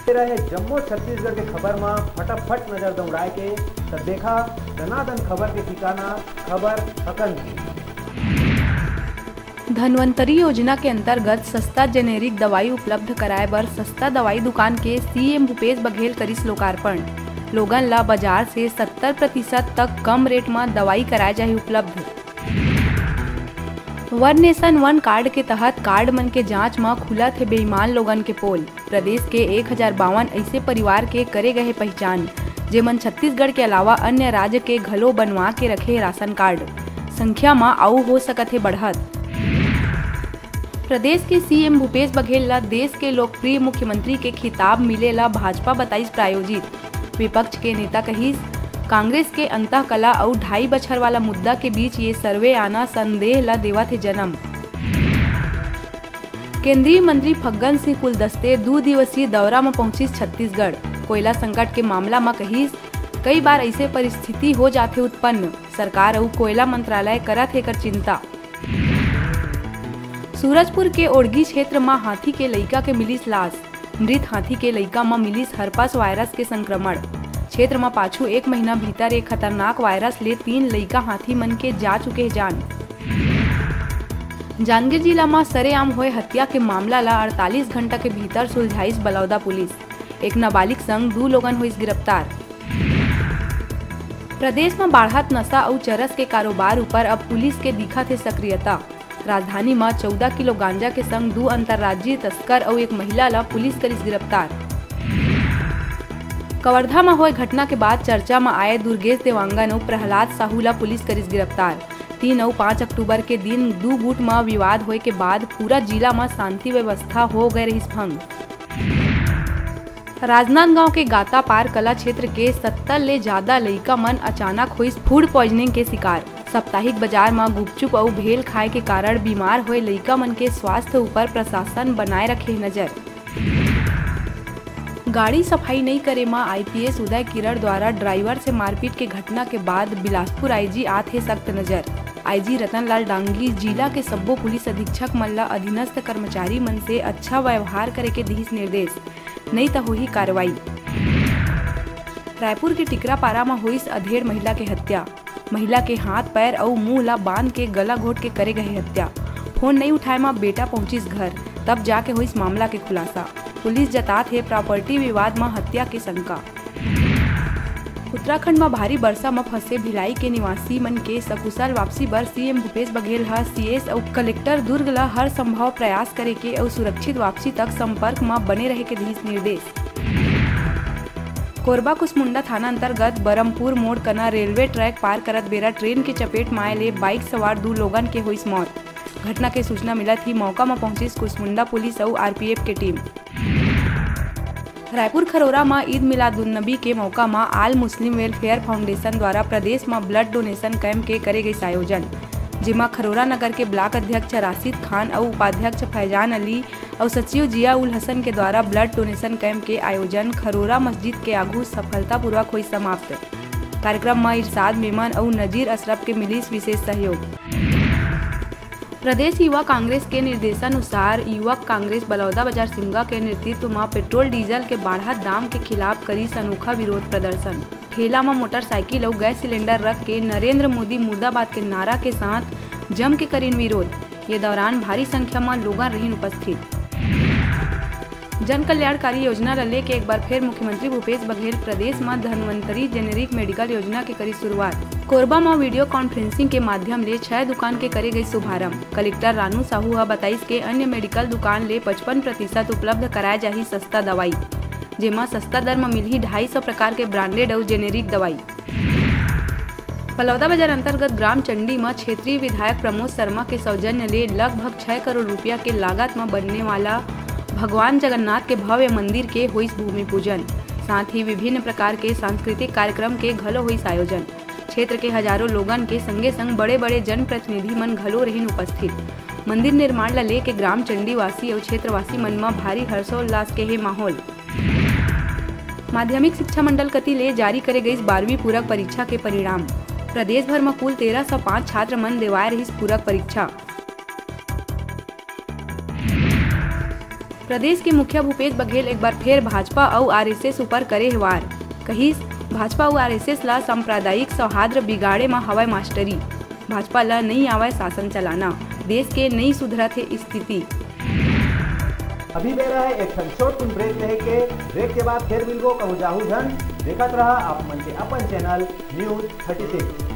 रहे जम्मू छत्तीसगढ़ के खबर में फटाफट नजर दौड़ाए के तब देखा दनादन खबर के ठिकाना खबर हकन की। धनवंतरी योजना के अंतर्गत सस्ता जेनेरिक दवाई उपलब्ध कराए बर सस्ता दवाई दुकान के सीएम भूपेश बघेल करिस लोकार्पण। लोगन ला बाजार से 70% तक कम रेट में दवाई कराए जाही उपलब्ध। वन नेशन वन कार्ड के तहत कार्ड मन के जांच में खुला थे बेईमान लोगन के पोल। प्रदेश के 1052 ऐसे परिवार के करे गए पहचान, जेमन छत्तीसगढ़ के अलावा अन्य राज्य के घलो बनवा के रखे राशन कार्ड। संख्या में आऊ हो सकत है बढ़त। प्रदेश के सीएम भूपेश बघेल ला देश के लोकप्रिय मुख्यमंत्री के खिताब मिलेला भाजपा बताइस प्रायोजित। विपक्ष के नेता कहिस कांग्रेस के अंतःकला और 2.5 बछर वाला मुद्दा के बीच ये सर्वे आना संदेह ला देवा थे जन्म। केंद्रीय मंत्री फग्गन सिंह कुलदस्ते 2 दिवसीय दौरा में पहुंची छत्तीसगढ़। कोयला संकट के मामला में कहिस कई बार ऐसे परिस्थिति हो जाते उत्पन्न, सरकार और कोयला मंत्रालय करत है कर चिंता। सूरजपुर के ओड़गी क्षेत्र में हाथी के लइका के मिलिस लाश। मृत हाथी के लइका में मिलिस हर्पस वायरस के संक्रमण। क्षेत्र में पाछू 1 महीना भीतर एक खतरनाक वायरस ले 3 लइका हाथी मन के जा चुके जान। जांजगीर जिला में सरेआम हुए हत्या के मामला ला 48 घंटा के भीतर सुलझाइस बलौदा पुलिस। एक नाबालिग संग 2 लोगन हुई गिरफ्तार। प्रदेश में बढ़त नशा और चरस के कारोबार ऊपर अब पुलिस के दिखा थे सक्रियता। राजधानी में 14 किलो गांजा के संग 2 अंतर्राज्यीय तस्कर और एक महिला ला पुलिस करिस गिरफ्तार। कवर्धा में हुए घटना के बाद चर्चा में आए दुर्गेश देवांगन और प्रहलाद साहू ला पुलिस करिस गिरफ्तार। 3 और 5 अक्टूबर के दिन 2 गुट में विवाद होए के बाद पूरा जिला में शांति व्यवस्था हो गए रही भंग। राजनांदगांव के गाता पार कला क्षेत्र के 70 ले ज्यादा लइका मन अचानक हुई फूड पॉइजनिंग के शिकार। साप्ताहिक बाजार में गुपचुप और भेल खाए के कारण बीमार हुए लइका मन के स्वास्थ्य ऊपर प्रशासन बनाए रखे नजर। गाड़ी सफाई नहीं करे में आईपीएस उदय किरण द्वारा ड्राइवर से मारपीट के घटना के बाद बिलासपुर आईजी आथे सख्त नजर। आईजी रतनलाल डांगी जिला के सब्बो पुलिस अधीक्षक मन ला अधीनस्थ कर्मचारी मन से अच्छा व्यवहार करे के दिस निर्देश, नहीं तो होही कार्रवाई। रायपुर के टिकरापारा में हुई अधेड़ महिला के हत्या। महिला के हाथ पैर और मुंह ला बांध के गला घोट के करे गए हत्या। फोन नहीं उठाए में बेटा पहुंचिस घर, तब जाके हुई मामला के खुलासा। पुलिस जतात है प्रॉपर्टी विवाद में हत्या की शंका। उत्तराखंड में भारी वर्षा में फंसे भिलाई के निवासी मन के सकुशल वापसी बर सीएम भूपेश बघेल हा सीएस और कलेक्टर दुर्ग ला हर संभव प्रयास करे के और सुरक्षित वापसी तक संपर्क में बने रहे के दिस निर्देश। कोरबा कुसमुंडा थाना अंतर्गत बरमपुर मोड़ कना रेलवे ट्रैक पार करत बेरा ट्रेन के चपेट में आए ले बाइक सवार 2 लोगन के हुई मौत। घटना के सूचना मिला थी, मौका में पहुंची कुसमुंडा पुलिस और आरपीएफ के टीम। रायपुर खरोरा में ईद मिलादुन्नबी के मौका में आल मुस्लिम वेलफेयर फाउंडेशन द्वारा प्रदेश में ब्लड डोनेशन कैंप के करे गई आयोजन, जिमा खरोरा नगर के ब्लॉक अध्यक्ष राशिद खान और उपाध्यक्ष फैजान अली और सचिव जिया उल हसन के द्वारा ब्लड डोनेशन कैंप के आयोजन खरोरा मस्जिद के आगू सफलतापूर्वक हुई समाप्त। कार्यक्रम में इरशाद मेमन और नजीर अशरफ के मिलिस विशेष सहयोग। प्रदेश युवा कांग्रेस के निर्देशानुसार युवक कांग्रेस बलौदा बाजार सिमगा के नेतृत्व में पेट्रोल डीजल के बढ़त दाम के खिलाफ करी अनोखा विरोध प्रदर्शन। ठेला में मोटरसाइकिल और गैस सिलेंडर रख के नरेंद्र मोदी मुर्दाबाद के नारा के साथ जम के करीन विरोध। ये दौरान भारी संख्या में लोग रहीन उपस्थित। जन कल्याणकारी योजना ले के एक बार फिर मुख्यमंत्री भूपेश बघेल प्रदेश में धनवंतरी जेनेरिक मेडिकल योजना के करी शुरुआत। कोरबा में वीडियो कॉन्फ्रेंसिंग के माध्यम ले 6 दुकान के करे गई शुभारंभ। कलेक्टर रानू साहू बताइस के अन्य मेडिकल दुकान ले 55% उपलब्ध कराए जाही सस्ता दवाई, जेमा सस्ता दर में मिलही 250 प्रकार के ब्रांडेड और जेनेरिक दवाई। बलौदा बाजार अंतर्गत ग्राम चंडी में क्षेत्रीय विधायक प्रमोद शर्मा के सौजन्य ले लगभग 6 करोड़ रुपया के लागत में बनने वाला भगवान जगन्नाथ के भव्य मंदिर के हुई भूमि पूजन। साथ ही विभिन्न प्रकार के सांस्कृतिक कार्यक्रम के घलो हुई आयोजन। क्षेत्र के हजारों लोगन के संगे संग बड़े बड़े जनप्रतिनिधि मन घलो रहीन उपस्थित। मंदिर निर्माण ला लेके ग्राम चंडी वासी और क्षेत्रवासी मन में भारी हर्षोल्लास के है माहौल। माध्यमिक शिक्षा मंडल कति ले जारी करे गई 12वीं पूरक परीक्षा के परिणाम। प्रदेश भर में कुल 1305 छात्र मन देवाए रही पूरक परीक्षा। प्रदेश के मुखिया भूपेश बघेल एक बार फिर भाजपा और आरएसएस ऊपर करे वार। कहिस भाजपा और आरएसएस ला सांप्रदायिक सौहार्द बिगाड़े में हवाई मास्टरी। भाजपा ला नहीं आवे शासन चलाना, देश के नहीं सुधरत है स्थिति। अभी ले रहा है एक छोट ब्रेक रहे के। ब्रेक के बाद फिर मिलबो कहूँ जाहू झन। देखत रहा आप मन के अपन चैनल न्यूज़ 36।